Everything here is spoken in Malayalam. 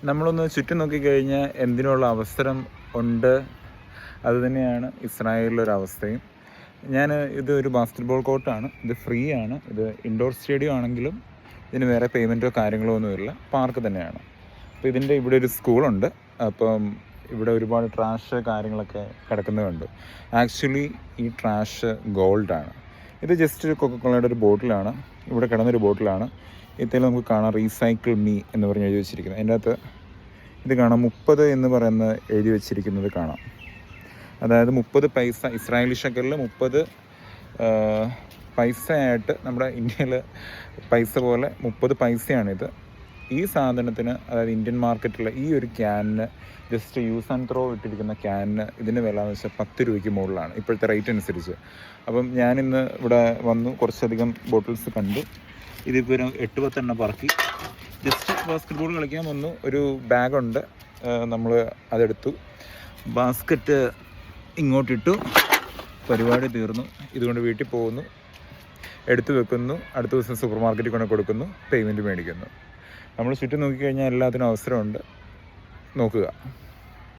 നമ്മളൊന്ന് ചുറ്റും നോക്കിക്കഴിഞ്ഞാൽ എന്തിനുള്ള അവസരം ഉണ്ട്, അതുതന്നെയാണ് ഇസ്രായേലിലൊരവസ്ഥയും. ഇത് ഒരു ബാസ്കറ്റ്ബോൾ കോർട്ടാണ്. ഇത് ഫ്രീ ആണ്. ഇത് ഇൻഡോർ സ്റ്റേഡിയം ആണെങ്കിലും ഇതിന് വേറെ പേയ്മെൻറ്റോ കാര്യങ്ങളോ ഒന്നുമില്ല. പാർക്ക് തന്നെയാണ്. അപ്പോൾ ഇതിൻ്റെ ഇവിടെ ഒരു സ്കൂളുണ്ട്. അപ്പം ഇവിടെ ഒരുപാട് ട്രാഷ് കാര്യങ്ങളൊക്കെ കിടക്കുന്നത്. ആക്ച്വലി ഈ ട്രാഷ് ഗോൾഡാണ്. ഇത് ജസ്റ്റ് ഒരു കൊക്കക്കോളയുടെ ഒരു ബോട്ടിലാണ്, ഇവിടെ കിടന്നൊരു ബോട്ടിലാണ്. ഇതിൽ നമുക്ക് കാണാം റീസൈക്കിൾ മീ എന്ന് പറഞ്ഞ് എഴുതി വെച്ചിരിക്കുന്നത്. അതിൻ്റെ അകത്ത് ഇത് കാണാം 30 എന്ന് പറയുന്ന എഴുതി വെച്ചിരിക്കുന്നത് കാണാം. അതായത് 30 പൈസ, ഇസ്രായേലി ഷെക്കലിൽ 30 പൈസയായിട്ട് നമ്മുടെ ഇന്ത്യയിൽ പൈസ പോലെ 30 പൈസയാണിത്. ഈ സാധനത്തിന്, അതായത് ഇന്ത്യൻ മാർക്കറ്റിൽ ഈ ഒരു ക്യാനിന്, ജസ്റ്റ് യൂസ് ആൻഡ് ത്രോ ഇട്ടിരിക്കുന്ന ക്യാനിന് ഇതിൻ്റെ വില എന്ന് വെച്ചാൽ 10 രൂപയ്ക്ക് മുകളിലാണ് ഇപ്പോഴത്തെ റേറ്റ് അനുസരിച്ച്. അപ്പം ഞാനിന്ന് ഇവിടെ വന്നു, കുറച്ചധികം ബോട്ടിൽസ് കണ്ടു. ഇതിപ്പോൾ ഒരു 8-10 പറക്കി ജസ്റ്റ് ബാസ്കറ്റ്ബോൾ കളിക്കാൻ വന്നു. ഒരു ബാഗുണ്ട്, നമ്മൾ അതെടുത്തു. ബാസ്ക്കറ്റ് ഇങ്ങോട്ടിട്ടു, പരിപാടി തീർന്നു. ഇതുകൊണ്ട് വീട്ടിൽ പോകുന്നു, എടുത്തു വെക്കുന്നു, അടുത്ത ദിവസം സൂപ്പർ മാർക്കറ്റിൽ കൊണ്ട് കൊടുക്കുന്നു, പേയ്മെൻറ്റ് മേടിക്കുന്നു. നമ്മൾ ചുറ്റും നോക്കിക്കഴിഞ്ഞാൽ എല്ലാത്തിനും അവസരമുണ്ട്. നോക്കുക.